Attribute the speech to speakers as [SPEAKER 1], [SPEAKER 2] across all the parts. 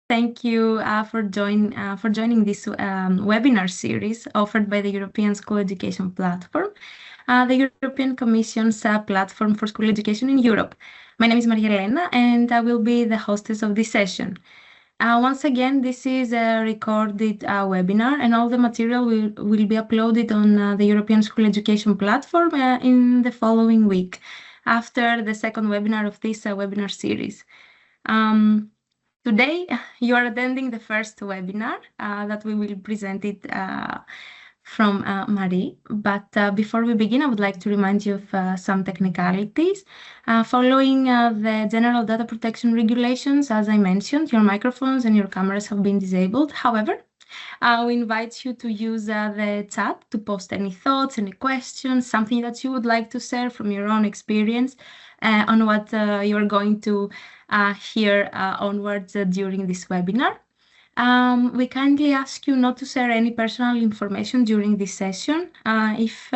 [SPEAKER 1] Thank you for joining this webinar series offered by the European School Education Platform, the European Commission's platform for school education in Europe. My name is Maria Elena, and I will be the hostess of this session. Once again, this is a recorded webinar, and all the material will be uploaded on the European School Education Platform in the following week, after the second webinar of this webinar series. Today, you are attending the first webinar that we will present it from Marie. But before we begin, I would like to remind you of some technicalities. Following the General Data Protection Regulations, as I mentioned, your microphones and your cameras have been disabled. However, we invite you to use the chat to post any thoughts, any questions, something that you would like to share from your own experience on what you're going to hear onwards during this webinar. We kindly ask you not to share any personal information during this session. If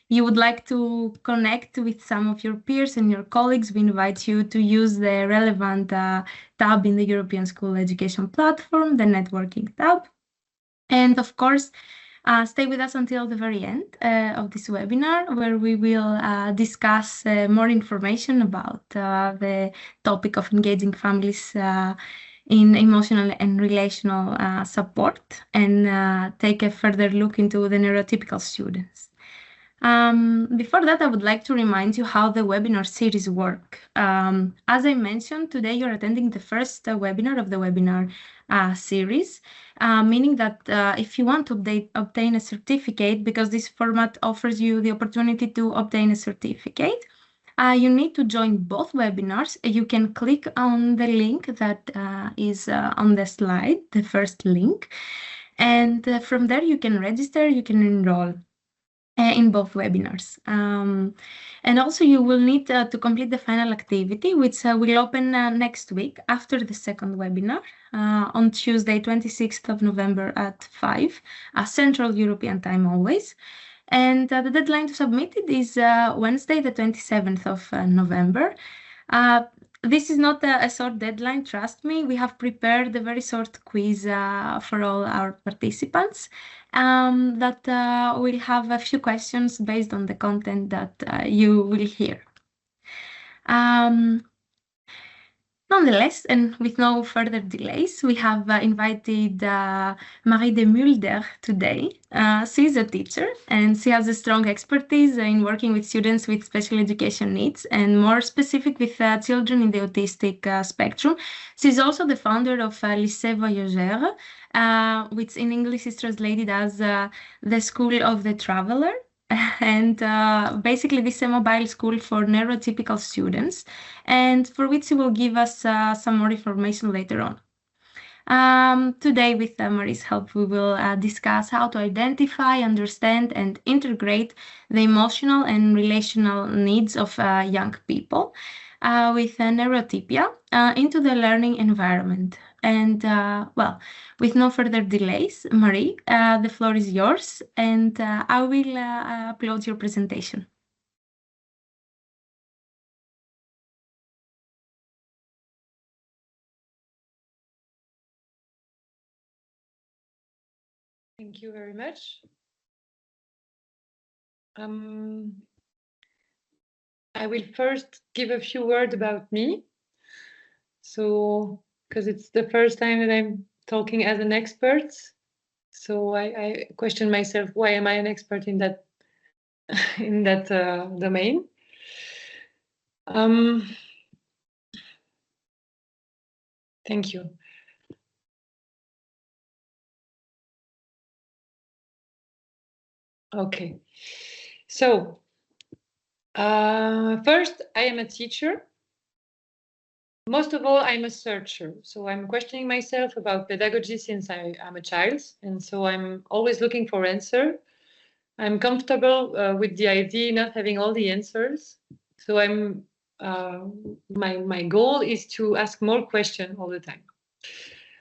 [SPEAKER 1] you would like to connect with some of your peers and your colleagues, we invite you to use the relevant tab in the European School Education Platform, the networking tab. And of course, stay with us until the very end of this webinar, where we will discuss more information about the topic of engaging families in emotional and relational support, and take a further look into the neurotypical students. Before that, I would like to remind you how the webinar series work. As I mentioned, today you're attending the first webinar of the webinar series, meaning that if you want to obtain a certificate, because this format offers you the opportunity to obtain a certificate, you need to join both webinars. You can click on the link that is on the slide, the first link, and from there you can register, you can enroll in both webinars. And also you will need to complete the final activity, which will open next week after the second webinar on Tuesday, 26th of November at 5, Central European Time always. And the deadline to submit it is Wednesday, the 27th of November. This is not a short deadline, trust me. We have prepared a very short quiz for all our participants that will have a few questions based on the content that you will hear. Nonetheless, and with no further delays, we have invited Marie de Mulder today. She's a teacher, and she has a strong expertise in working with students with special education needs, and more specific with children in the autistic spectrum. She's also the founder of Lycée Voyageur, which in English is translated as the School of the Traveler. And basically this is a mobile school for neurotypical students, and for which he will give us some more information later on. Today, with Marie's help, we will discuss how to identify, understand, and integrate the emotional and relational needs of young people with neuroatypia into the learning environment. And well, with no further delays, Marie, the floor is yours, and I will upload your presentation.
[SPEAKER 2] Thank you very much. I will first give a few words about me. So, because it's the first time that I'm talking as an expert, so I question myself, why am I an expert in that domain? Thank you. Okay, so first, I am a teacher. Most of all, I'm a searcher. So I'm questioning myself about pedagogy since I'm a child. And so I'm always looking for answer. I'm comfortable with the idea not having all the answers. So I'm my goal is to ask more questions all the time.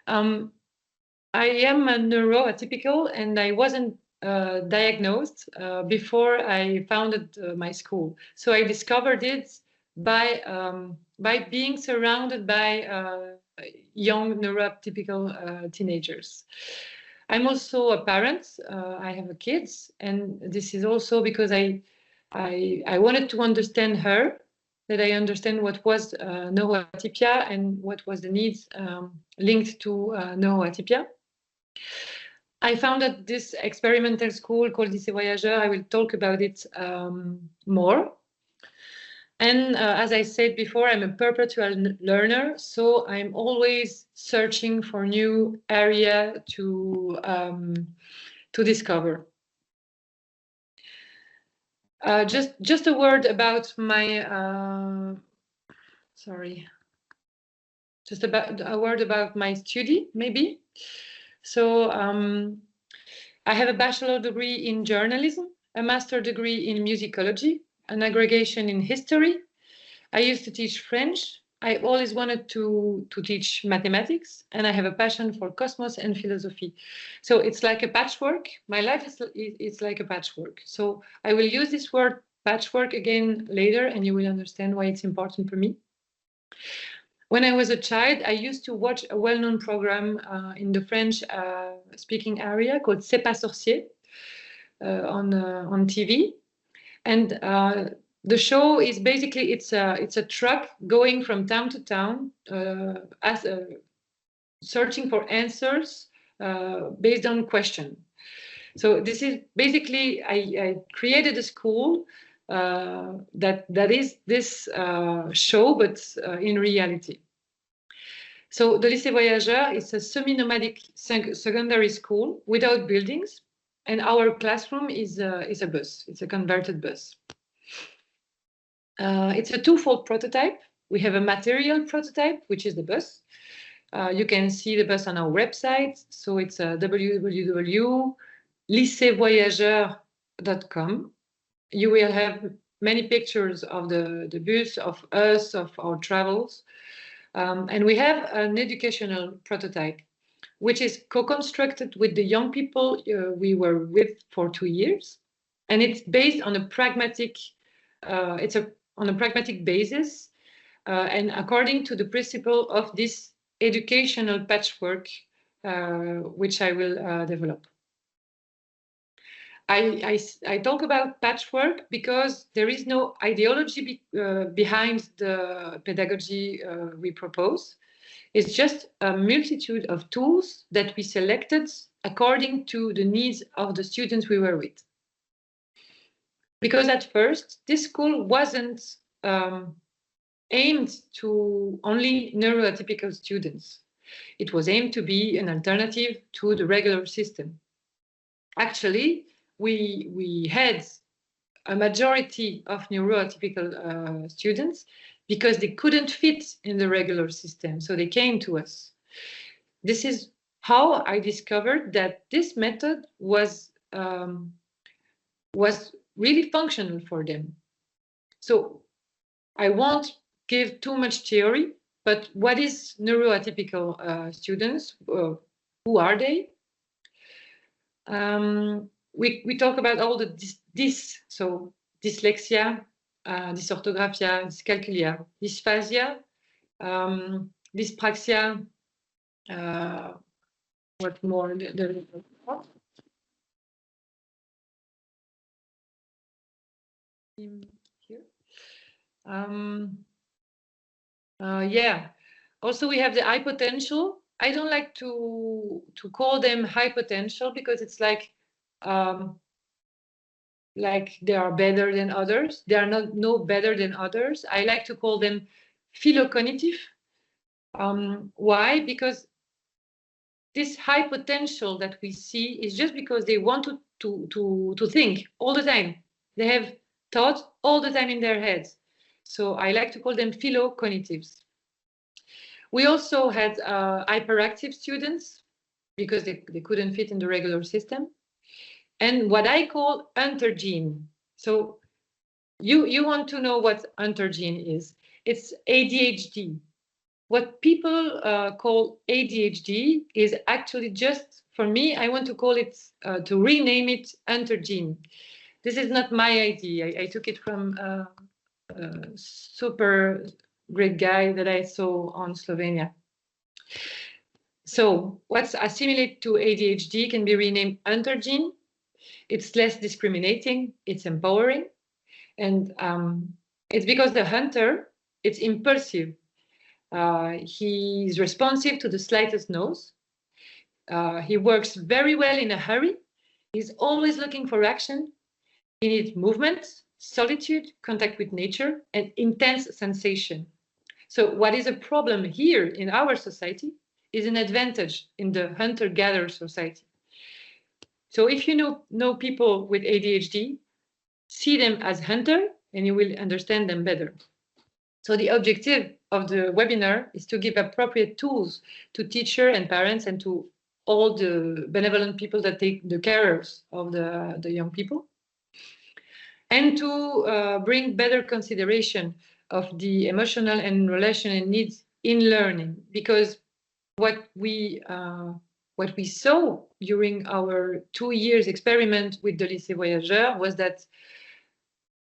[SPEAKER 2] I am a neuroatypical, and I wasn't diagnosed before I founded my school. So I discovered it by being surrounded by young neurotypical teenagers. I'm also a parent. I have a kids, and this is also because I wanted to understand her, that I understand what was neuroatypia and what was the needs linked to neuroatypia. I founded this experimental school called Lycée Voyageur. I will talk about it more. And as I said before, I'm a perpetual learner, so I'm always searching for new area to discover. Just a word about my sorry. Just about a word about my study, maybe. So I have a bachelor degree in journalism, a master degree in musicology, an aggregation in history. I used to teach French. I always wanted to teach mathematics, and I have a passion for cosmos and philosophy. So it's like a patchwork. My life is like a patchwork. So I will use this word patchwork again later, and you will understand why it's important for me. When I was a child, I used to watch a well-known program in the French-speaking area called C'est pas sorcier on TV, and the show is basically it's a truck going from town to town searching for answers based on question. So this is basically I created a school that is this show, but in reality. So the Lycée Voyageur is a semi-nomadic secondary school without buildings, and our classroom is a bus. It's a converted bus. It's a twofold prototype. We have a material prototype, which is the bus. You can see the bus on our website. So it's www.lycévoyageur.com. You will have many pictures of the bus, of us, of our travels. And we have an educational prototype, which is co-constructed with the young people we were with for 2 years. And it's based on a pragmatic, on a pragmatic basis, and according to the principle of this educational patchwork, which I will develop. I talk about patchwork because there is no ideology behind the pedagogy we propose. It's just a multitude of tools that we selected according to the needs of the students we were with. Because at first, this school wasn't aimed to only neuroatypical students. It was aimed to be an alternative to the regular system. Actually, we had a majority of neuroatypical students because they couldn't fit in the regular system, so they came to us. This is how I discovered that this method was really functional for them. So I won't give too much theory, but what is neuroatypical students? Who are they? We talk about all the so dyslexia, dysorthographia, dyscalculia, dysphasia, dyspraxia, what more? Here. Yeah. Also, we have the high potential. I don't like to call them high potential because it's like they are better than others. They are not no better than others. I like to call them philocognitive. Why? Because this high potential that we see is just because they want to think all the time. They have thought all the time in their heads. So I like to call them philocognitives. We also had hyperactive students because they couldn't fit in the regular system. And what I call untergene. So you want to know what untergene is. It's ADHD. What people call ADHD is actually just, for me, I want to call it, to rename it untergene. This is not my idea. I took it from super great guy that I saw on Slovenia. So what's assimilate to ADHD can be renamed Hunter gene. It's less discriminating, it's empowering. And it's because the hunter, it's impulsive. He's responsive to the slightest noise. He works very well in a hurry. He's always looking for action. He needs movement, solitude, contact with nature, and intense sensation. So what is a problem here in our society is an advantage in the hunter-gatherer society. So if you know people with ADHD, see them as hunter and you will understand them better. So the objective of the webinar is to give appropriate tools to teachers and parents and to all the benevolent people that take the carers of the young people, and to bring better consideration of the emotional and relational needs in learning. Because what we saw during our 2 years experiment with the Lycée Voyageur was that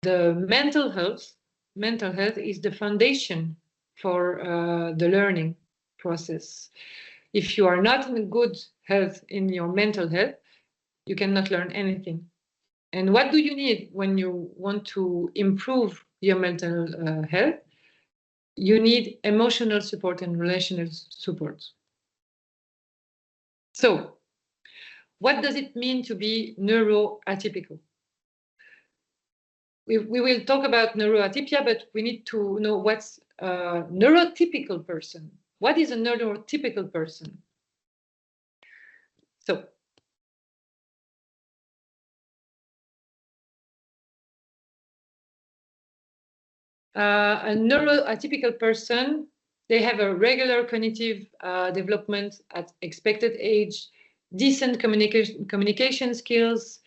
[SPEAKER 2] the mental health is the foundation for the learning process. If you are not in good health in your mental health, you cannot learn anything. And what do you need when you want to improve your mental health? You need emotional support and relational support. So, what does it mean to be neuroatypical? We will talk about neuroatypia, but we need to know what's a neurotypical person. What is a neurotypical person? So, a neuroatypical person, they have a regular cognitive development at expected age, decent communication skills.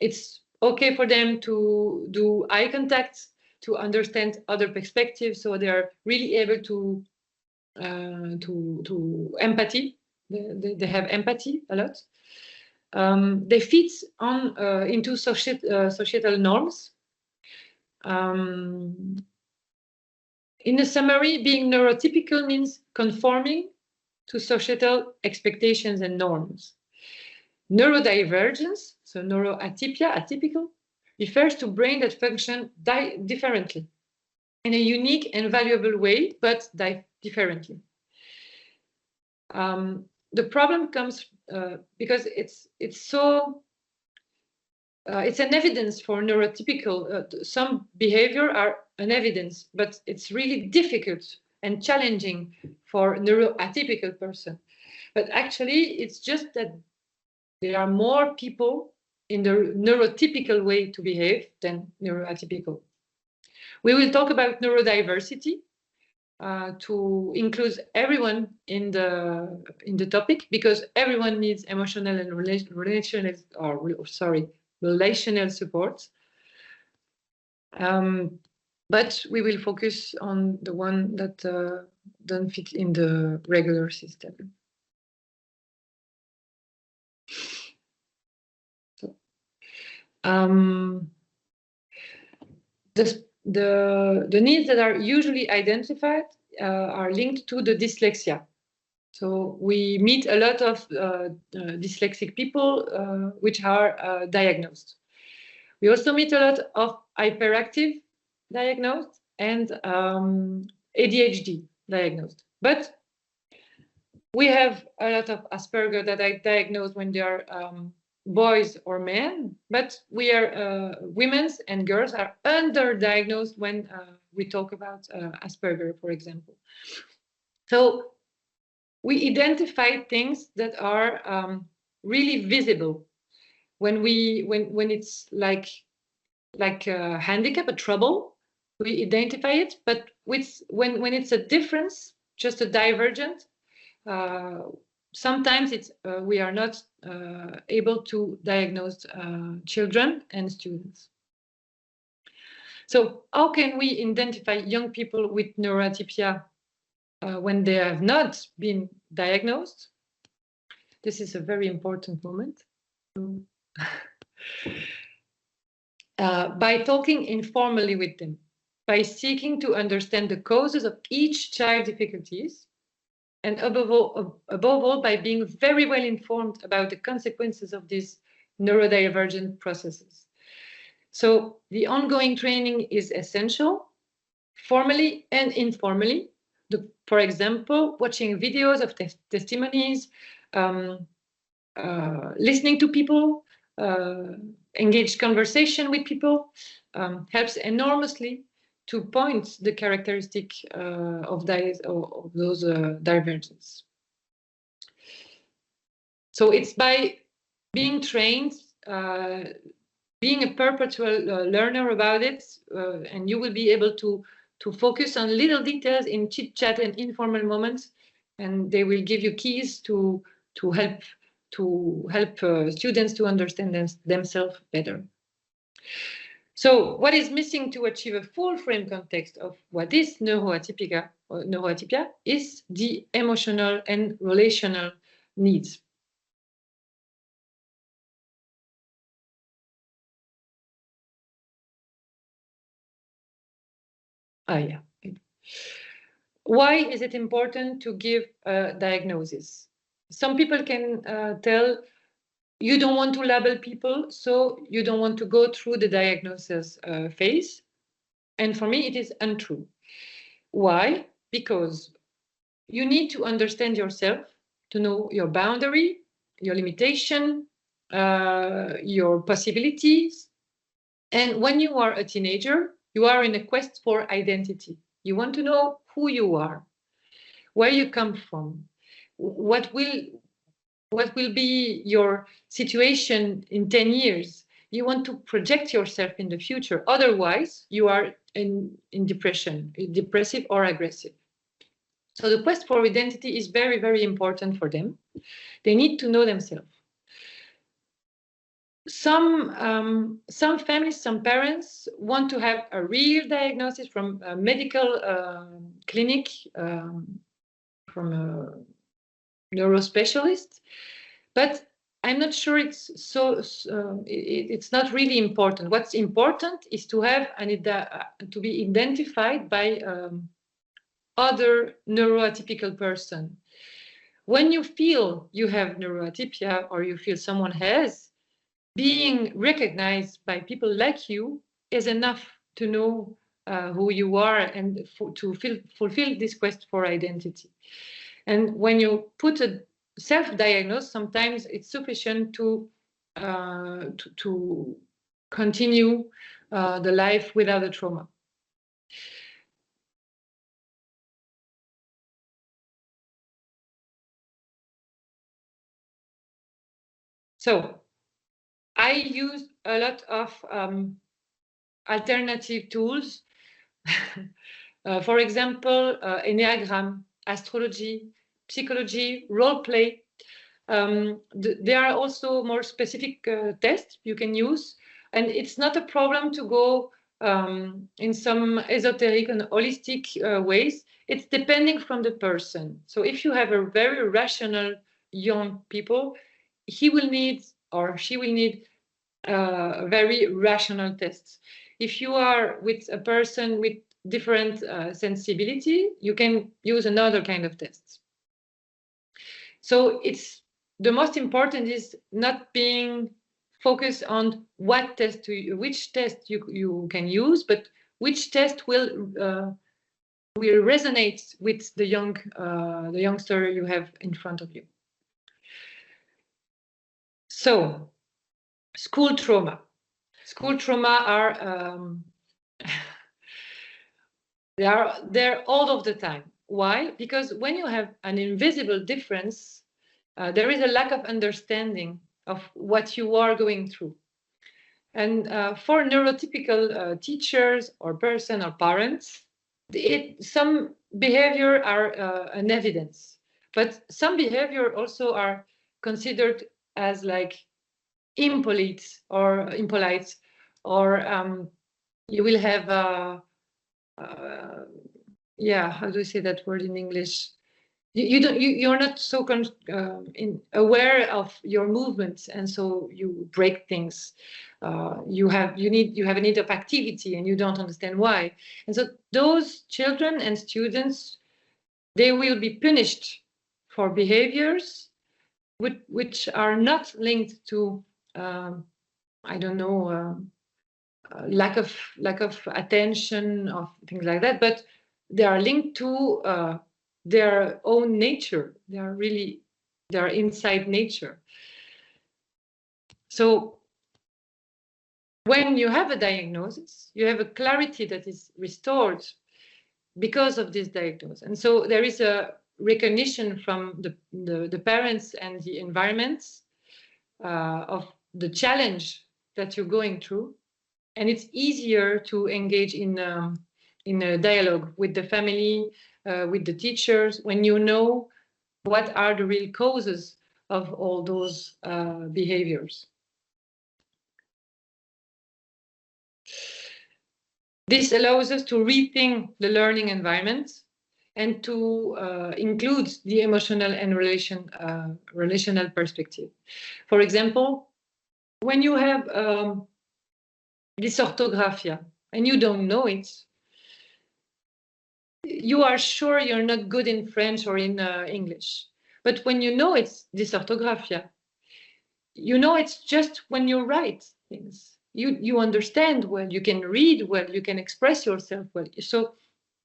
[SPEAKER 2] It's okay for them to do eye contact, to understand other perspectives, so they are really able to empathy. They have empathy a lot. They fit on into societal norms. In a summary, being neurotypical means conforming to societal expectations and norms. Neurodivergence, so neuroatypia, atypical, refers to brain that function differently in a unique and valuable way, but differently. The problem comes because it's an evidence for neurotypical. Some behavior are an evidence, but it's really difficult and challenging for neuroatypical person. But actually, it's just that there are more people in the neurotypical way to behave than neuroatypical. We will talk about neurodiversity to include everyone in the topic, because everyone needs emotional and relational support. But we will focus on the one that don't fit in the regular system. So, the needs that are usually identified are linked to the dyslexia. So we meet a lot of dyslexic people which are diagnosed. We also meet a lot of hyperactive diagnosed and ADHD diagnosed. But we have a lot of Asperger that are diagnosed when they are boys or men, but we are women and girls are underdiagnosed when we talk about Asperger, for example. So we identify things that are really visible when it's like a handicap, a trouble. We identify it, but when it's a difference, just a divergent, sometimes we are not able to diagnose children and students. So how can we identify young people with neuroatypia when they have not been diagnosed? This is a very important moment. By talking informally with them. by seeking to understand the causes of each child's difficulties, and above all, by being very well informed about the consequences of these neurodivergent processes. So the ongoing training is essential, formally and informally. For example, watching videos of testimonies, listening to people, engaged conversation with people helps enormously to point the characteristic of those divergences. So it's by being trained, being a perpetual learner about it, and you will be able to focus on little details in chit chat and informal moments, and they will give you keys to help students to understand themselves better. So what is missing to achieve a full frame context of what is neuroatypia is the emotional and relational needs. Yeah. Why is it important to give a diagnosis? Some people can tell you don't want to label people, so you don't want to go through the diagnosis phase. And for me, it is untrue. Why? Because you need to understand yourself, to know your boundary, your limitation, your possibilities. And when you are a teenager, you are in a quest for identity. You want to know who you are, where you come from, what will be your situation in 10 years. You want to project yourself in the future. Otherwise, you are in depression, depressive or aggressive. So the quest for identity is very, very important for them. They need to know themselves. Some families, some parents want to have a real diagnosis from a medical clinic, from a neurospecialist, but I'm not sure it's it's not really important. What's important is to have to be identified by other neuroatypical person. When you feel you have neuroatypia or you feel someone has, being recognized by people like you is enough to know who you are and to fulfill this quest for identity. And when you put a self-diagnose, sometimes it's sufficient to continue the life without a trauma. So I use a lot of alternative tools. For example, Enneagram, astrology, psychology, role play. There are also more specific tests you can use. And it's not a problem to go in some esoteric and holistic ways. It's depending from the person. So if you have a very rational young people, he will need or she will need very rational tests. If you are with a person with different sensibility, you can use another kind of tests. So it's the most important is not being focused on which test you can use, but which test will resonate with the youngster you have in front of you. So school trauma. School trauma are they're there all of the time. Why? Because when you have an invisible difference, there is a lack of understanding of what you are going through. And for neurotypical teachers or person or parents, some behavior are an evidence, but some behavior also are considered as like impolite, or you will have yeah, how do you say that word in English? you're not so aware of your movements, and so you break things. You have a need of activity, and you don't understand why. And so those children and students, they will be punished for behaviors which are not linked to I don't know, lack of attention or things like that, but they are linked to their own nature. They are inside nature. So when you have a diagnosis, you have a clarity that is restored because of this diagnosis. And so there is a recognition from the parents and the environments of the challenge that you're going through. And it's easier to engage in a dialogue with the family, with the teachers, when you know what are the real causes of all those behaviors. This allows us to rethink the learning environment and to include the emotional and relational perspective. For example, when you have dysorthographia and you don't know it, you are sure you're not good in French or in English. But when you know it's dysorthographia, you know it's just when you write things. You understand well, you can read well, you can express yourself well. So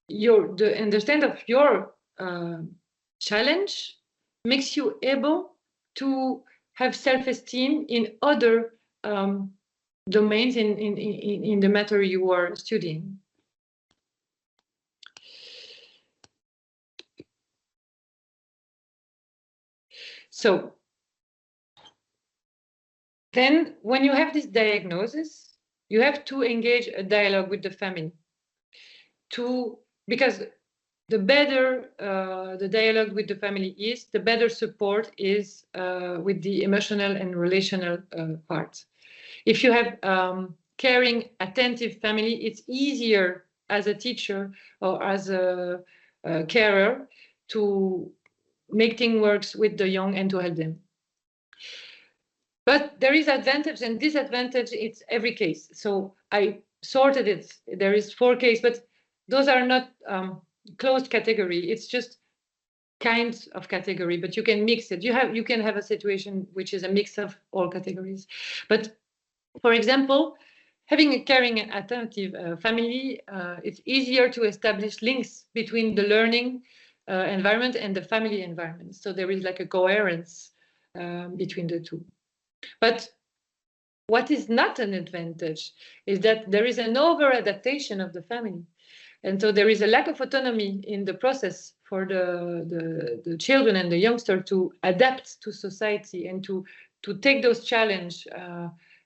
[SPEAKER 2] the understand of your challenge makes you able to have self-esteem in other domains in the matter you are studying. So then when you have this diagnosis, you have to engage a dialogue with the family because the better the dialogue with the family is, the better support is with the emotional and relational part. If you have caring, attentive family, it's easier as a teacher or as a carer to make things work with the young and to help them. But there is advantage and disadvantage. It's every case. So I sorted it. There is 4 cases, but those are not closed category. It's just kinds of category, but you can mix it. You can have a situation which is a mix of all categories. But for example, having a caring and attentive family, it's easier to establish links between the learning environment and the family environment. So there is like a coherence between the two. But what is not an advantage is that there is an over-adaptation of the family. And so there is a lack of autonomy in the process for the children and the youngster to adapt to society and to take those challenges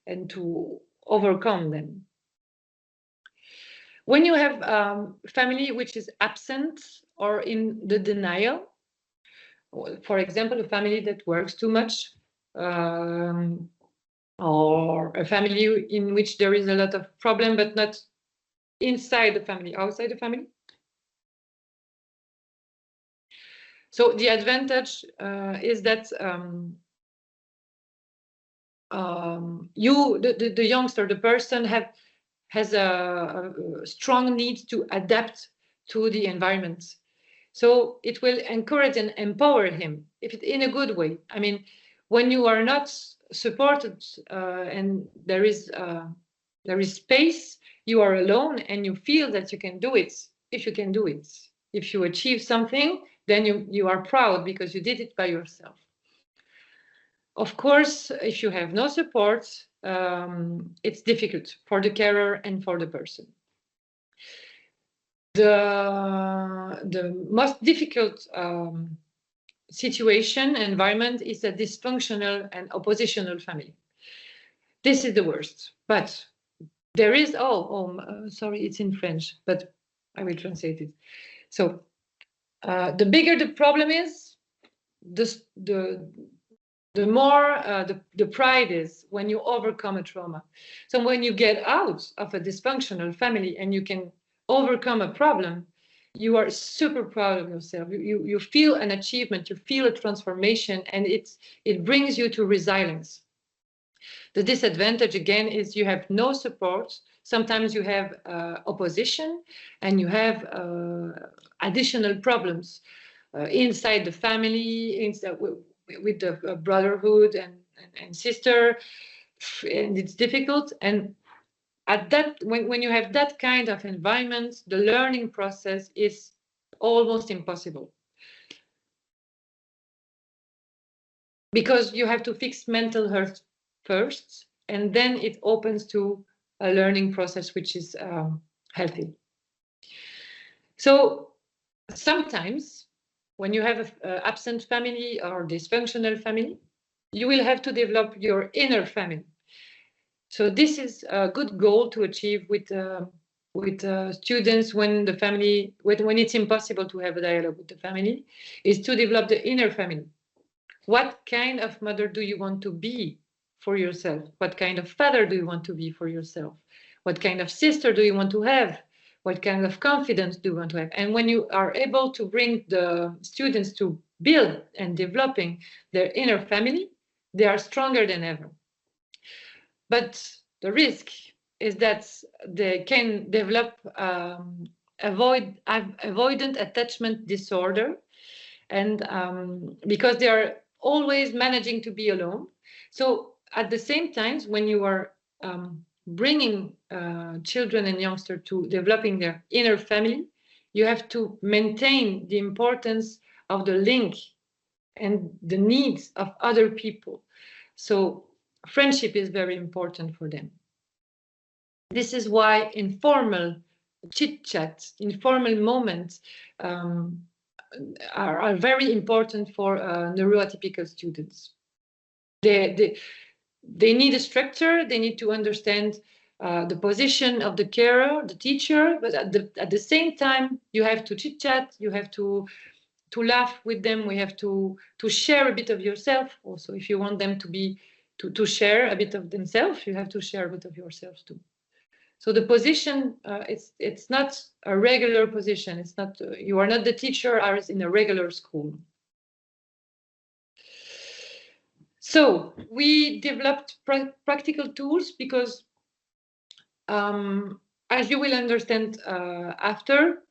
[SPEAKER 2] and to overcome them. When you have family which is absent or in the denial, for example, a family that works too much, or a family in which there is a lot of problem, but not inside the family, outside the family. So the advantage is that the youngster, the person has a strong need to adapt to the environment. So it will encourage and empower him in a good way. I mean, when you are not supported and there is space, you are alone and you feel that you can do it. If you can do it, if you achieve something, then you are proud because you did it by yourself. Of course, if you have no support, it's difficult for the carer and for the person. The most difficult situation, environment is a dysfunctional and oppositional family. This is the worst, but there is, sorry, it's in French, but I will translate it. So the bigger the problem is, the more the pride is when you overcome a trauma. So when you get out of a dysfunctional family and you can overcome a problem, you are super proud of yourself. You feel an achievement, you feel a transformation, and it brings you to resilience. The disadvantage, again, is you have no support. Sometimes you have opposition, and you have additional problems inside the family, with the brotherhood and sister, and it's difficult. And at that, when you have that kind of environment, the learning process is almost impossible, because you have to fix mental health first, and then it opens to a learning process which is healthy. So sometimes when you have an absent family or dysfunctional family, you will have to develop your inner family. So this is a good goal to achieve with students when the family, when it's impossible to have a dialogue with the family, is to develop the inner family. What kind of mother do you want to be for yourself? What kind of father do you want to be for yourself? What kind of sister do you want to have? What kind of confidence do you want to have? And when you are able to bring the students to build and developing their inner family, they are stronger than ever. But the risk is that they can develop avoidant attachment disorder, and because they are always managing to be alone. So at the same time, when you are bringing children and youngsters to developing their inner family, you have to maintain the importance of the link and the needs of other people. So friendship is very important for them. This is why informal chit-chat, informal moments are very important for neuroatypical students. They need a structure, they need to understand the position of the carer, the teacher, but at the same time, you have to chit-chat, you have to laugh with them, we have to share a bit of yourself also. If you want them to share a bit of themselves, you have to share a bit of yourself too. So the position, it's not a regular position. It's not, you are not the teacher as in a regular school. So we developed practical tools because, as you will understand after,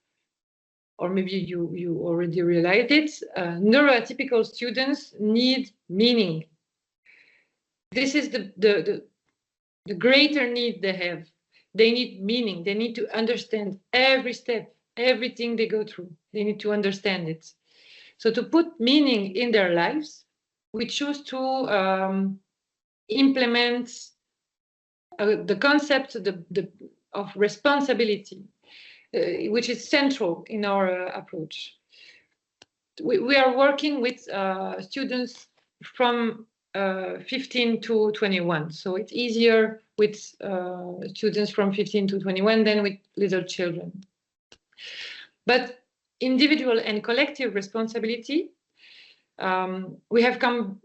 [SPEAKER 2] or maybe you already realized it, neuroatypical students need meaning. This is the greater need they have. They need meaning. They need to understand every step, everything they go through. They need to understand it. So to put meaning in their lives, we choose to implement the concept of responsibility, which is central in our approach. We are working with students from 15 to 21. So it's easier with students from 15 to 21 than with little children. But individual and collective responsibility, we have combined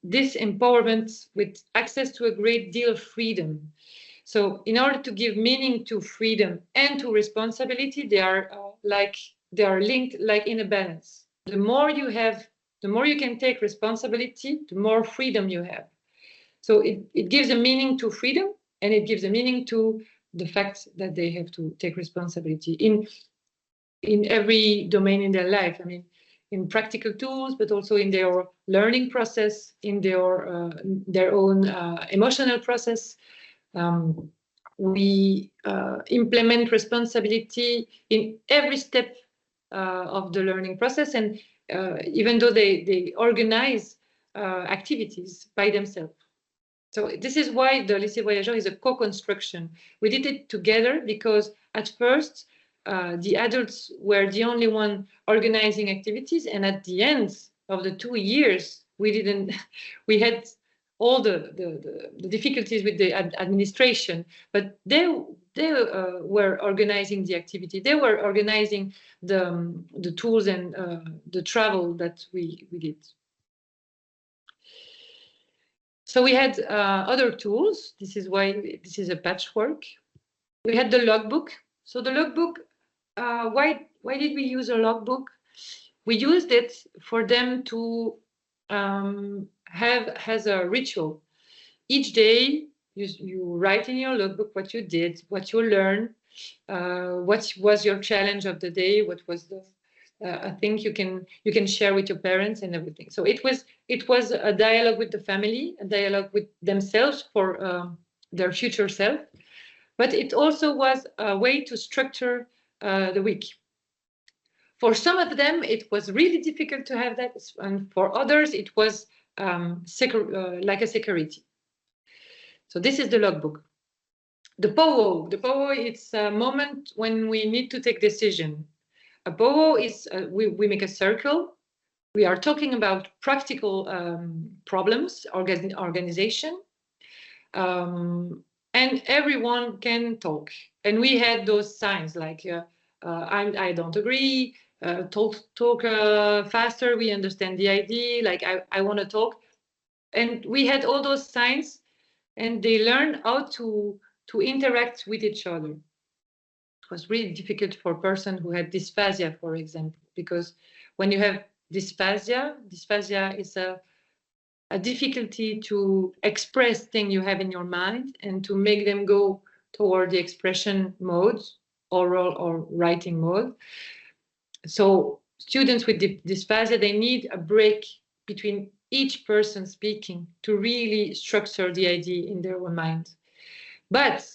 [SPEAKER 2] this empowerment with access to a great deal of freedom. So in order to give meaning to freedom and to responsibility, they are linked like in a balance. The more you have, the more you can take responsibility, the more freedom you have. So it gives a meaning to freedom, and it gives a meaning to the fact that they have to take responsibility in every domain in their life. I mean, in practical tools, but also in their learning process, in their own emotional process. We implement responsibility in every step of the learning process, and even though they organize activities by themselves. So this is why the Lycée Voyageur is a co-construction. We did it together because at first the adults were the only one organizing activities, and at the end of the 2 years, we had all the difficulties with the administration, but they were organizing the activity. They were organizing the tools and the travel that we did. So we had other tools. This is why this is a patchwork. We had the logbook. So the logbook why did we use a logbook? We used it for them to have as a ritual. Each day, you write in your logbook what you did, what you learned, what was your challenge of the day, what was the I think you can share with your parents and everything. So it was a dialogue with the family, a dialogue with themselves for their future self, but it also was a way to structure the week. For some of them, it was really difficult to have that, and for others, it was like a security. So this is the logbook. The POO, it's a moment when we need to take decision. A POO is, we make a circle. We are talking about practical problems, organization, and everyone can talk. And we had those signs like, I don't agree, talk faster, we understand the idea, like I want to talk. And we had all those signs, and they learned how to interact with each other. It was really difficult for a person who had dysphasia, for example, because when you have dysphasia is a difficulty to express things you have in your mind and to make them go toward the expression mode, oral or writing mode. So students with dysphasia, they need a break between each person speaking to really structure the idea in their own mind. But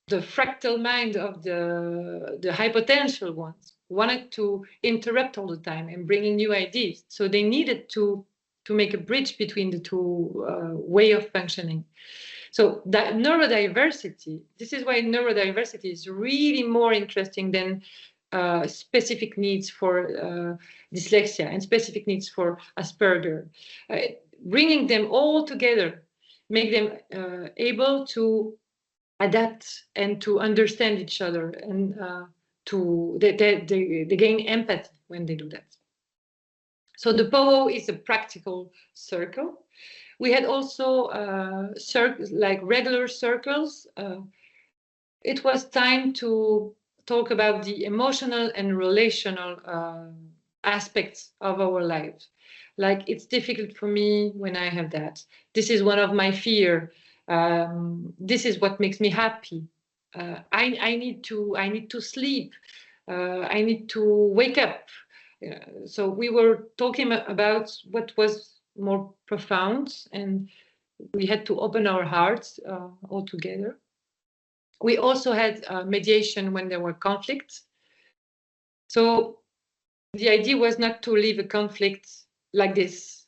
[SPEAKER 2] the fractal mind of the hypotential ones wanted to interrupt all the time and bringing new ideas. So they needed to make a bridge between the two way of functioning. So that neurodiversity, this is why neurodiversity is really more interesting than specific needs for dyslexia and specific needs for Asperger. Bringing them all together, make them able to adapt and to understand each other, and they gain empathy when they do that. So the POO is a practical circle. We had also circles, like regular circles. It was time to talk about the emotional and relational aspects of our lives. Like, it's difficult for me when I have that. This is one of my fear. This is what makes me happy. I need to sleep. I need to wake up. So we were talking about what was more profound, and we had to open our hearts all together. We also had mediation when there were conflicts. So the idea was not to leave a conflict like this.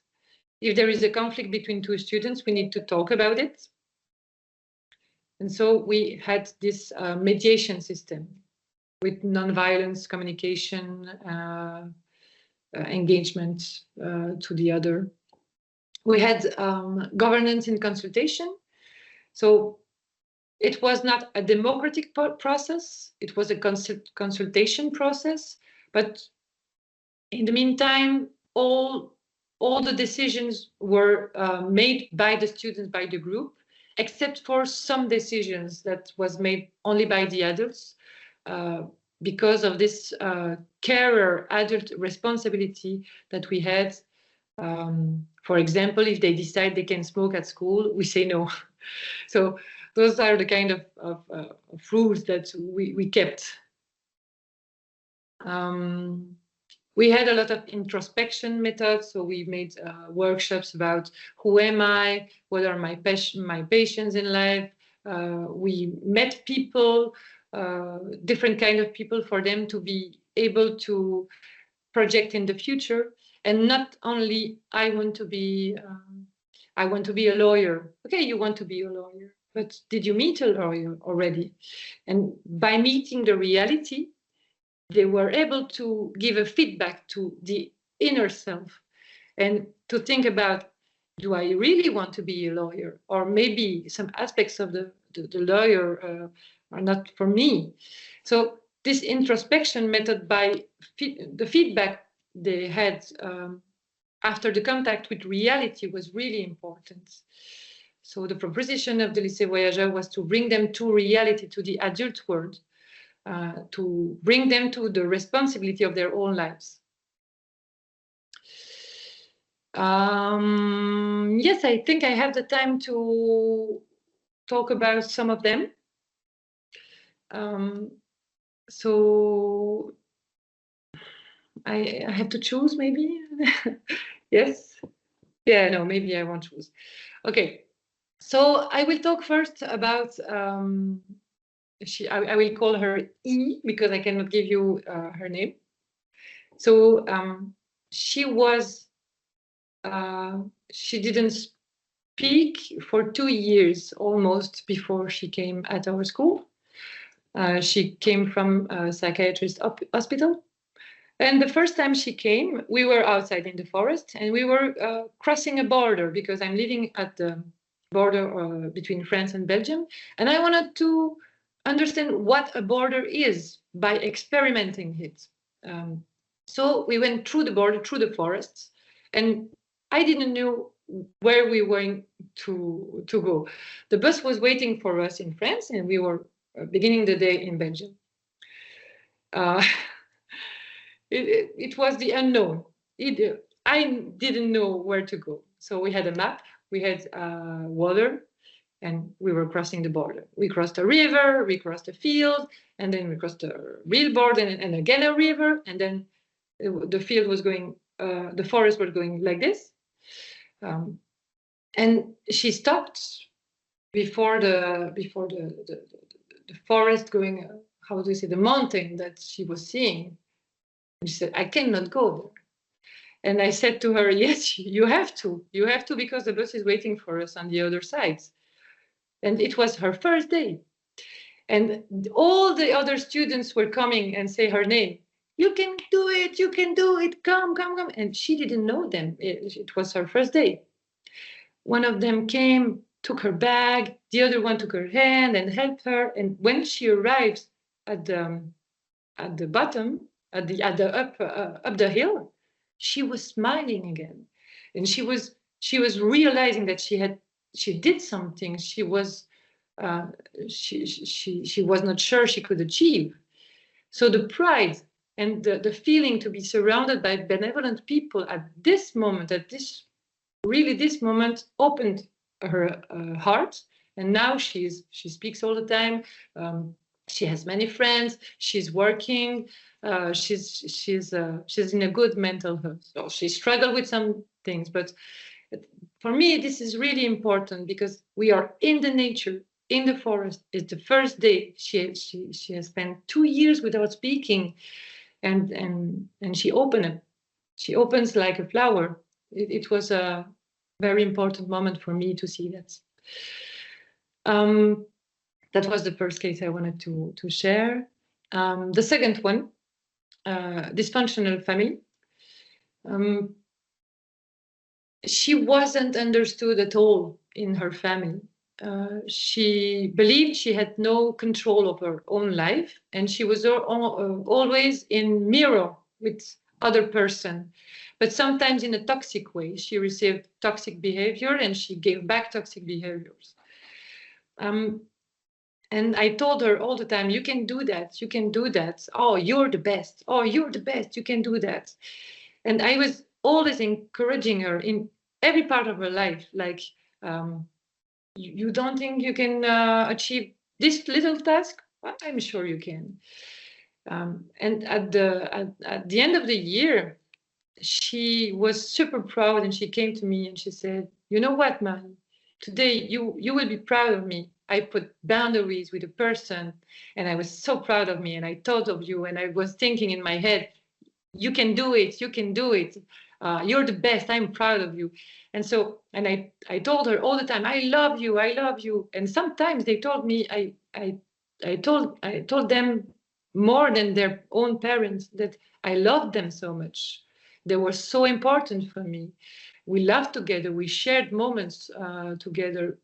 [SPEAKER 2] If there is a conflict between two students, we need to talk about it. And so we had this mediation system with nonviolence communication, engagement to the other. We had governance in consultation. So it was not a democratic process, it was a consultation process, but in the meantime, all the decisions were made by the students, by the group, except for some decisions that was made only by the adults, because of this carer adult responsibility that we had. For example, if they decide they can smoke at school, we say no. So those are the kind of rules that we kept. We had a lot of introspection methods, so we made workshops about who am I, what are my passions in life. We met people, different kind of people, for them to be able to project in the future, and not only I want to be a lawyer. Okay, you want to be a lawyer, but did you meet a lawyer already? And by meeting the reality, they were able to give a feedback to the inner self and to think about, do I really want to be a lawyer? Or maybe some aspects of the lawyer are not for me. So this introspection method, by the feedback they had after the contact with reality, was really important. So the proposition of the Lycée Voyageur was to bring them to reality, to the adult world, to bring them to the responsibility of their own lives. Yes, I think I have the time to talk about some of them. So I have to choose, maybe. Yes. Yeah, no, maybe I won't choose. Okay. So I will talk first about I will call her E, because I cannot give you her name. So she didn't speak for 2 years almost before she came at our school. She came from a psychiatrist hospital. And the first time she came, we were outside in the forest, and we were crossing a border, because I'm living at the border between France and Belgium. And I wanted to understand what a border is by experimenting it. So we went through the border, through the forests, and I didn't know where we were going to go. The bus was waiting for us in France, and we were beginning the day in Belgium. It was the unknown. I didn't know where to go. So we had a map, we had water, and we were crossing the border. We crossed a river, we crossed a field, and then we crossed a real border, and again a river, and then the field was going, the forest was going like this. And she stopped before the forest going, how do you say, the mountain that she was seeing. And she said, I cannot go there. And I said to her, yes, you have to. You have to, because the bus is waiting for us on the other side. And it was her first day. And all the other students were coming and say her name. You can do it. You can do it. Come, come, come. And she didn't know them. It was her first day. One of them came, took her bag. The other one took her hand and helped her. And when she arrived at the bottom, up the hill, she was smiling again, and she was realizing that she did something she was not sure she could achieve. So the pride and the feeling to be surrounded by benevolent people at this moment, this moment, opened her heart, and now she speaks all the time. She has many friends. She's working. She's in a good mental health. So she struggled with some things, but for me, this is really important, because we are in the nature, in the forest. It's the first day. She has spent 2 years without speaking, and she opens like a flower. It was a very important moment for me to see that. That was the first case I wanted to share. The second one, dysfunctional family. She wasn't understood at all in her family. She believed she had no control of her own life, and she was always in mirror with other person, but sometimes in a toxic way. She received toxic behavior, and she gave back toxic behaviors. And I told her all the time, you can do that, you can do that. Oh, you're the best. Oh, you're the best, you can do that. And I was always encouraging her in every part of her life. Like, you don't think you can achieve this little task? Well, I'm sure you can. And at the end of the year, she was super proud, and she came to me and she said, you know what, man? Today you will be proud of me. I put boundaries with a person, and I was so proud of me, and I thought of you, and I was thinking in my head, you can do it, you can do it. You're the best, I'm proud of you. And so, and I told her all the time, I love you, I love you. And sometimes they told me, I told them more than their own parents that I loved them so much. They were so important for me. We laughed together, we shared moments together.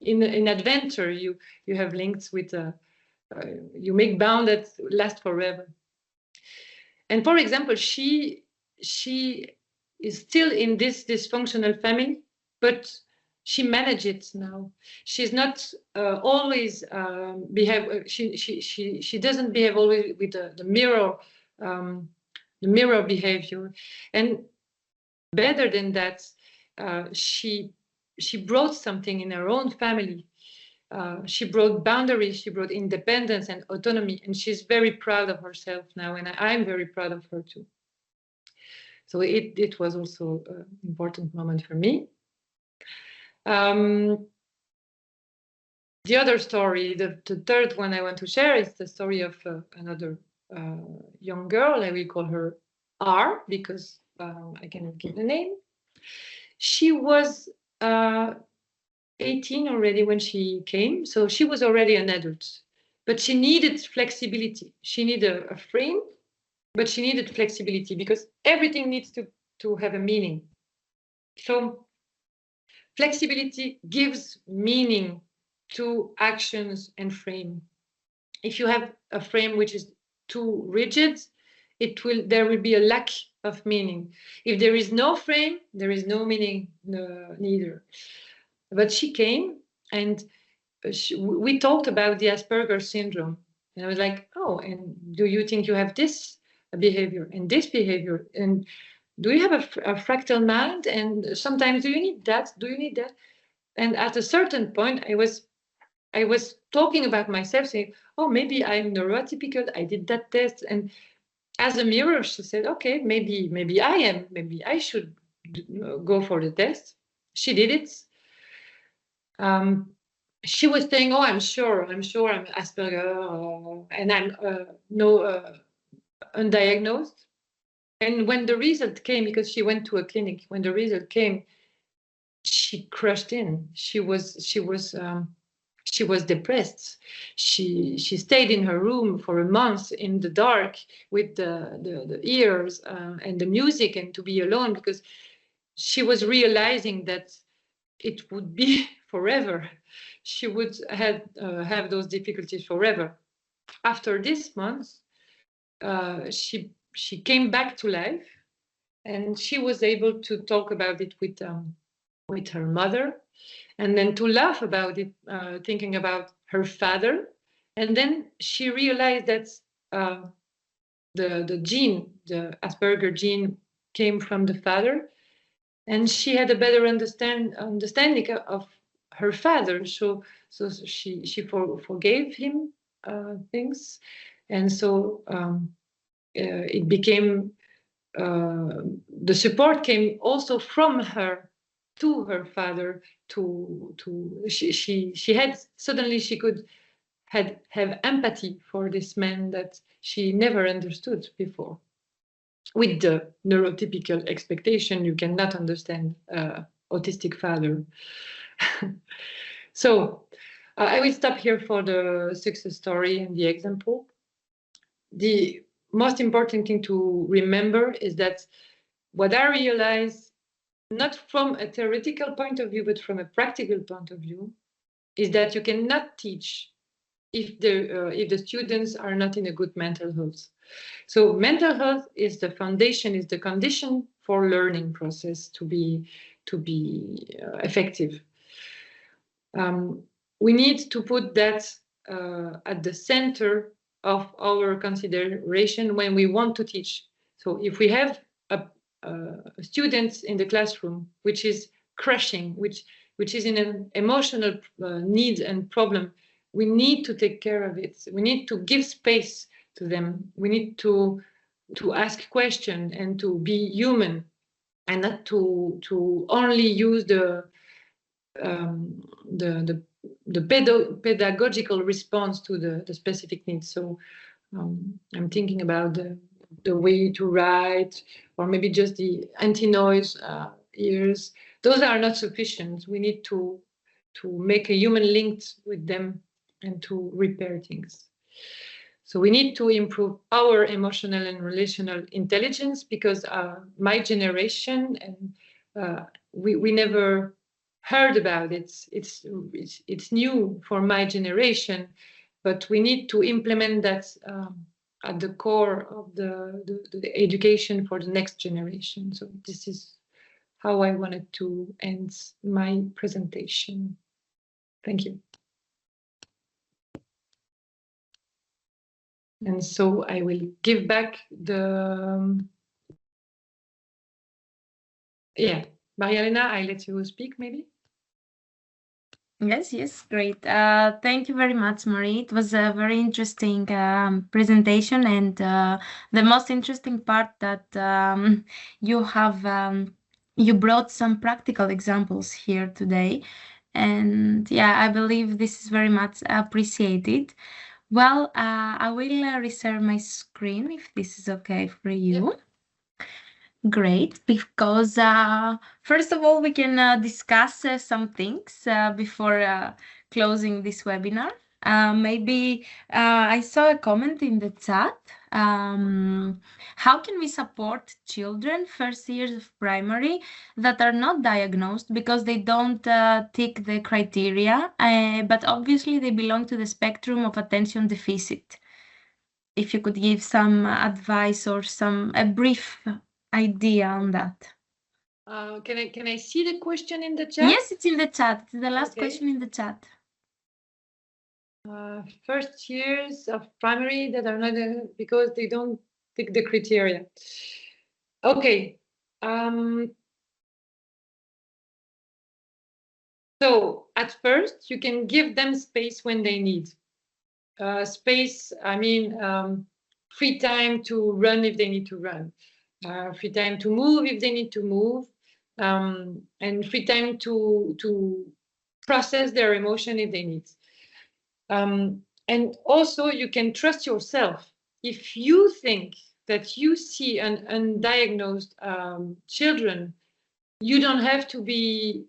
[SPEAKER 2] In adventure, you have links with, you make bonds that last forever. And for example, she is still in this dysfunctional family, but she manages it now. She's not always behave. She doesn't behave always with the mirror behavior, and better than that, she brought something in her own family. She brought boundaries, she brought independence and autonomy, and she's very proud of herself now, and I'm very proud of her too. So it was also an important moment for me. The other story, the third one I want to share, is the story of another young girl. I will call her R, because I cannot give the name. She was 18 already when she came, so she was already an adult, but she needed flexibility. She needed a frame, but she needed flexibility, because everything needs to have a meaning. So flexibility gives meaning to actions and frame. If you have a frame which is too rigid, there will be a lack of meaning. If there is no frame, there is no meaning neither. But she came, and we talked about the Asperger syndrome, and I was like, oh, and do you think you have this behavior and this behavior, and do you have a fractal mind, and sometimes do you need that, and at a certain point I was talking about myself, saying, oh, maybe I'm neuroatypical, I did that test, and as a mirror she said, okay, maybe I am, maybe I should go for the test. She did it. She was saying, oh, I'm sure I'm Asperger, and I'm undiagnosed. And when the result came, because she went to a clinic, when the result came, she crushed in. She was depressed. She stayed in her room for a month in the dark with the ears and the music, and to be alone, because she was realizing that it would be forever. She would have those difficulties forever. After this month, she came back to life, and she was able to talk about it with her mother, and then to laugh about it, thinking about her father. And then she realized that the gene, the Asperger gene, came from the father, and she had a better understanding of her father. So she forgave him things, and so it became the support came also from her to her father. She had suddenly she could have empathy for this man that she never understood before. With the neurotypical expectation, you cannot understand autistic father. So I will stop here for the success story and the example. The most important thing to remember is that what I realized, not from a theoretical point of view, but from a practical point of view, is that you cannot teach if the students are not in a good mental health. So mental health is the foundation, is the condition for learning process to be effective. We need to put that at the center of our consideration when we want to teach. So if we have a student in the classroom which is crushing, which is in an emotional need and problem, we need to take care of it. We need to give space to them. We need to ask questions and to be human, and not to only use the pedagogical response to the specific needs. So I'm thinking about the way to write, or maybe just the anti-noise ears. Those are not sufficient. We need to make a human link with them and to repair things. So we need to improve our emotional and relational intelligence, because my generation, and we never heard about it. It's new for my generation, but we need to implement that at the core of the education for the next generation. So this is how I wanted to end my presentation. Thank you. And so I will give back the, Maria-Elena, I let you speak maybe.
[SPEAKER 1] Yes, great. Thank you very much, Marie. It was a very interesting presentation, and the most interesting part that you have you brought some practical examples here today, and yeah, I believe this is very much appreciated. Well, I will reserve my screen if this is okay for you.
[SPEAKER 2] Yep.
[SPEAKER 1] Great, because first of all, we can discuss some things before closing this webinar. Maybe I saw a comment in the chat. How can we support children first years of primary that are not diagnosed because they don't tick the criteria, but obviously they belong to the spectrum of attention deficit? If you could give some advice or a brief idea on that.
[SPEAKER 2] Can I see the question in the chat?
[SPEAKER 1] Yes, it's in the chat. It's the last question in the chat.
[SPEAKER 2] First years of primary that are not because they don't tick the criteria. Okay. So at first, you can give them space when they need. Space, I mean, free time to run if they need to run, free time to move if they need to move, and free time to process their emotion if they need. And also, you can trust yourself. If you think that you see an undiagnosed children, you don't have to be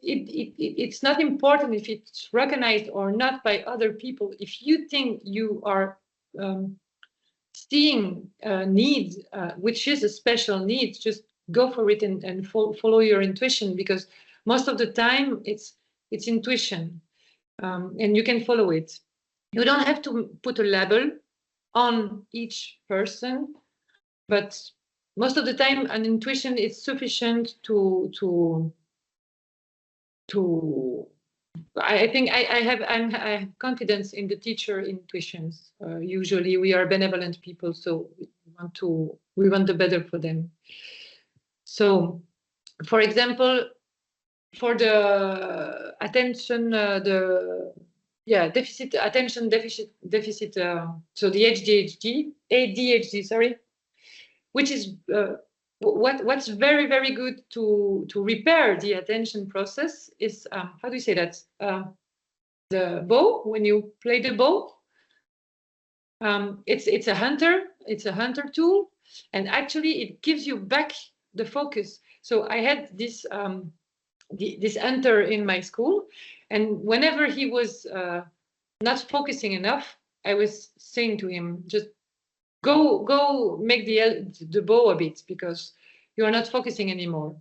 [SPEAKER 2] it's not important if it's recognized or not by other people. If you think you are seeing needs, which is a special need, just go for it and follow your intuition, because most of the time it's intuition, and you can follow it. You don't have to put a label on each person, but most of the time an intuition is sufficient to I think I have confidence in the teacher intuitions. Usually we are benevolent people, so we want the better for them. So, for example, for the attention, attention deficit. So the ADHD, sorry, which is what's very, very good to repair the attention process is, how do you say that? The bow, when you play the bow, it's a hunter tool, and actually it gives you back the focus. So I had this this hunter in my school, and whenever he was not focusing enough, I was saying to him, just go make the bow a bit, because you are not focusing anymore.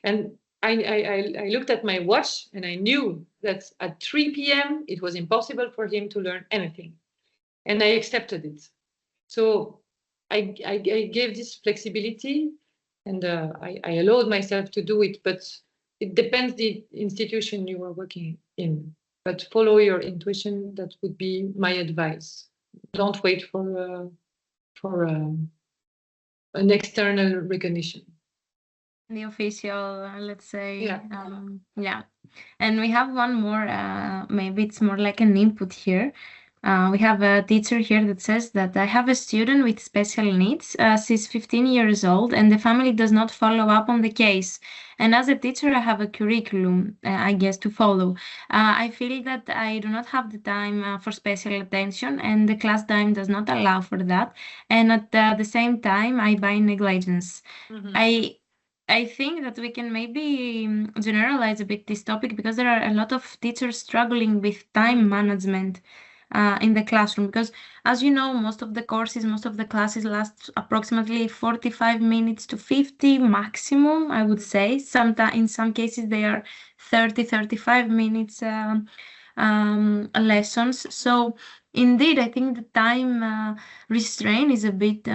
[SPEAKER 2] And I looked at my watch, and I knew that at 3 p.m. it was impossible for him to learn anything, and I accepted it. So I gave this flexibility, and I allowed myself to do it. But it depends the institution you are working in. But follow your intuition. That would be my advice. Don't wait for an external recognition.
[SPEAKER 1] The official, let's say.
[SPEAKER 2] Yeah.
[SPEAKER 1] And we have one more, maybe it's more like an input here. We have a teacher here that says that I have a student with special needs. She's 15 years old, and the family does not follow up on the case. And as a teacher, I have a curriculum, I guess, to follow. I feel that I do not have the time for special attention, and the class time does not allow for that. And at the same time, I buy negligence. I think that we can maybe generalize a bit this topic, because there are a lot of teachers struggling with time management in the classroom, because as you know, most of the classes last approximately 45 minutes to 50 maximum, I would say. Sometimes in some cases they are 35 minutes lessons. So indeed, I think the time restraint is a bit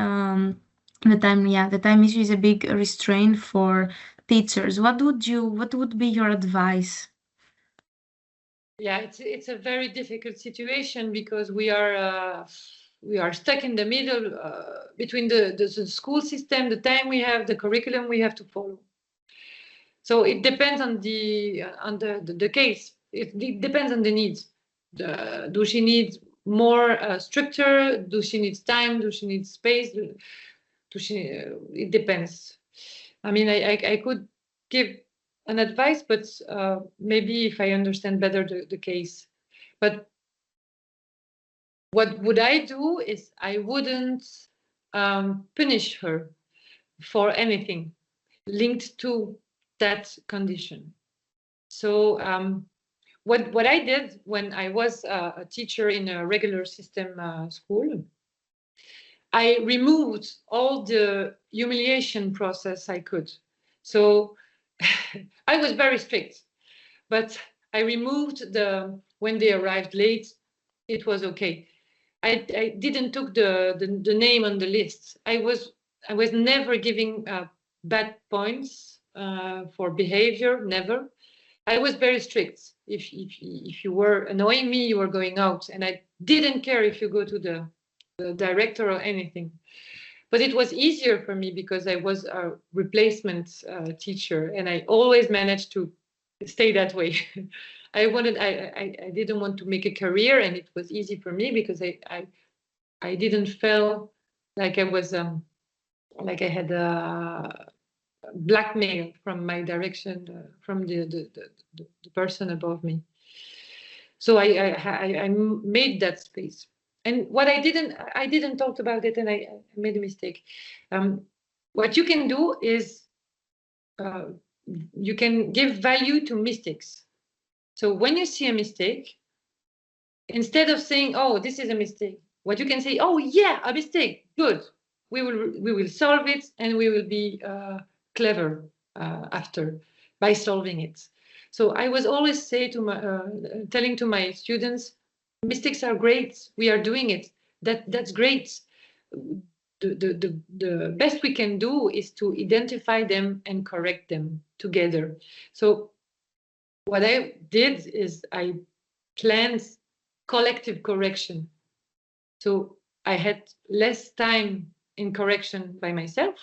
[SPEAKER 1] The time issue is a big restraint for teachers. What would be your advice?
[SPEAKER 2] Yeah, it's a very difficult situation because we are stuck in the middle between the school system, the time we have, the curriculum we have to follow. So it depends on the case. It depends on the needs. Do she need more structure? Do she need time? Do she need space? It depends. I mean, I could give an advice, but maybe if I understand better the case. But what would I do is I wouldn't punish her for anything linked to that condition. So what I did when I was a teacher in a regular system school, I removed all the humiliation process I could. So I was very strict, but I removed when they arrived late, it was okay. I didn't took the name on the list. I was never giving bad points for behavior, never. I was very strict. If you were annoying me, you were going out, and I didn't care if you go to the director or anything. But it was easier for me because I was a replacement teacher, and I always managed to stay that way. I didn't want to make a career, and it was easy for me because I didn't feel like I was like I had a blackmail from my direction from the person above me. So I made that space. And what I didn't talk about it, and I made a mistake. What you can do is you can give value to mistakes. So when you see a mistake, instead of saying, "Oh, this is a mistake," what you can say, "Oh, yeah, a mistake. Good. We will solve it, and we will be clever after by solving it." So I was always telling to my students, mistakes are great. We are doing it. That's great. The best we can do is to identify them and correct them together. So what I did is I planned collective correction. So I had less time in correction by myself.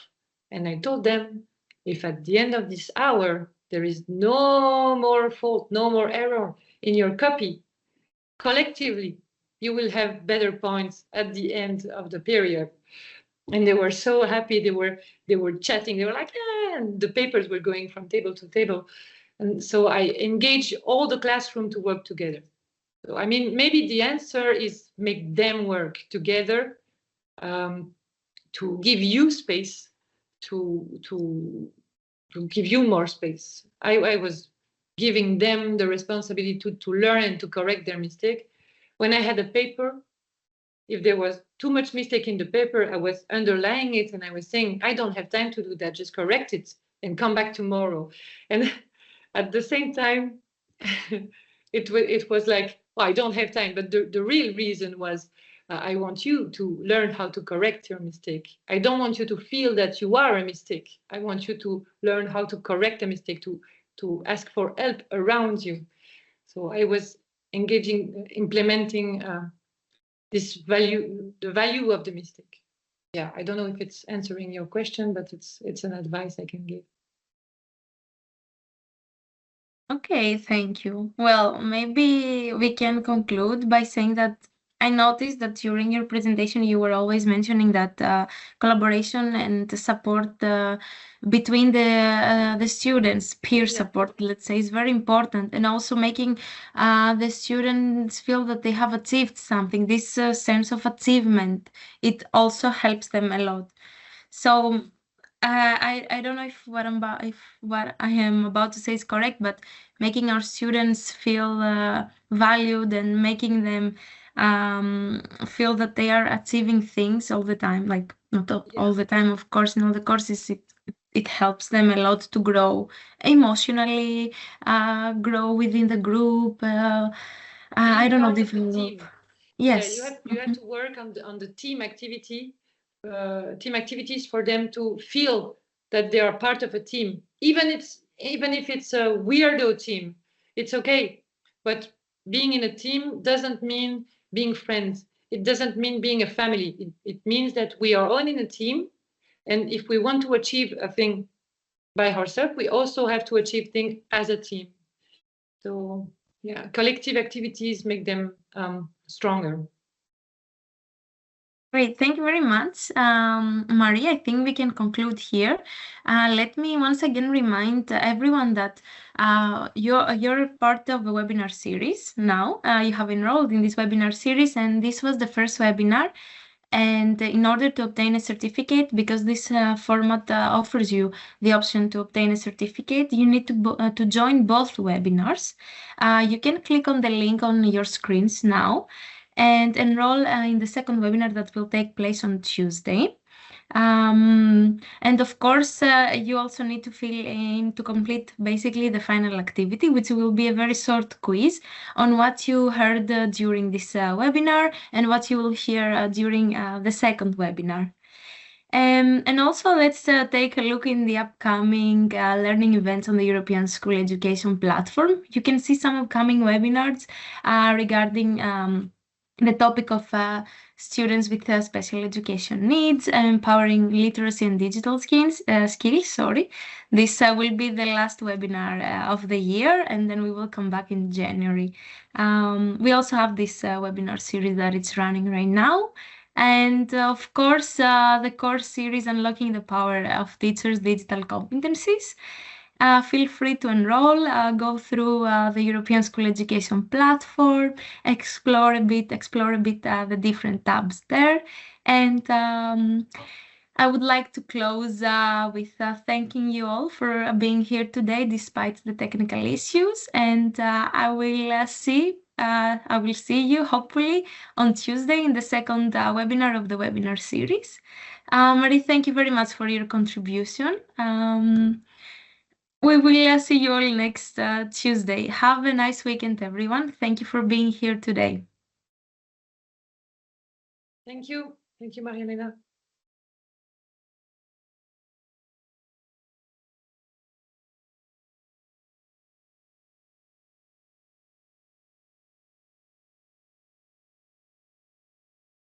[SPEAKER 2] And I told them, if at the end of this hour, there is no more fault, no more error in your copy, collectively, you will have better points at the end of the period. And they were so happy. They were chatting. They were like, ah, and the papers were going from table to table. And so I engaged all the classroom to work together. So, I mean, maybe the answer is make them work together to give you space, to give you more space. I was giving them the responsibility to learn and to correct their mistake. When I had a paper, if there was too much mistake in the paper, I was underlying it and I was saying, I don't have time to do that, just correct it and come back tomorrow. And at the same time, it was like, well, I don't have time. But the real reason was, I want you to learn how to correct your mistake. I don't want you to feel that you are a mistake. I want you to learn how to correct a mistake, to ask for help around you. So I was implementing the value of the mistake. Yeah, I don't know if it's answering your question, but it's an advice I can give.
[SPEAKER 1] Okay, thank you. Well, maybe we can conclude by saying that I noticed that during your presentation you were always mentioning that collaboration and the support between the students, peer support, let's say, is very important, and also making the students feel that they have achieved something. This sense of achievement, it also helps them a lot. So I don't know if what I am about to say is correct, but making our students feel valued and making them feel that they are achieving things all the time, like not all the time, of course, in all the courses, it helps them a lot to grow emotionally, grow within the group. I don't know, develop.
[SPEAKER 2] Team.
[SPEAKER 1] Yes.
[SPEAKER 2] Yeah, you have to work on the team activity team activities for them to feel that they are part of a team. Even if it's a weirdo team, it's okay. But being in a team doesn't mean being friends. It doesn't mean being a family. It means that we are all in a team. And if we want to achieve a thing by ourselves, we also have to achieve things as a team. So yeah, collective activities make them stronger.
[SPEAKER 1] Great, thank you very much. Marie, I think we can conclude here. Let me once again remind everyone that you're part of a webinar series now. You have enrolled in this webinar series, and this was the first webinar. And in order to obtain a certificate, because this format offers you the option to obtain a certificate, you need to join both webinars. You can click on the link on your screens now and enroll in the second webinar that will take place on Tuesday. And of course, you also need to fill in to complete basically the final activity, which will be a very short quiz on what you heard during this webinar and what you will hear during the second webinar. And also, let's take a look in the upcoming learning events on the European School Education platform. You can see some upcoming webinars regarding the topic of students with special education needs and empowering literacy and digital skills. This will be the last webinar of the year, and then we will come back in January. We also have this webinar series that it's running right now. And of course, the course series, Unlocking the Power of Teachers' Digital Competencies. Feel free to enroll, go through the European School Education platform, explore a bit the different tabs there. And I would like to close with thanking you all for being here today despite the technical issues. And I will see you hopefully on Tuesday in the second webinar of the webinar series. Marie, thank you very much for your contribution. We will see you all next Tuesday. Have a nice weekend, everyone. Thank you for being here today.
[SPEAKER 2] Thank you. Thank you, Maria Elena.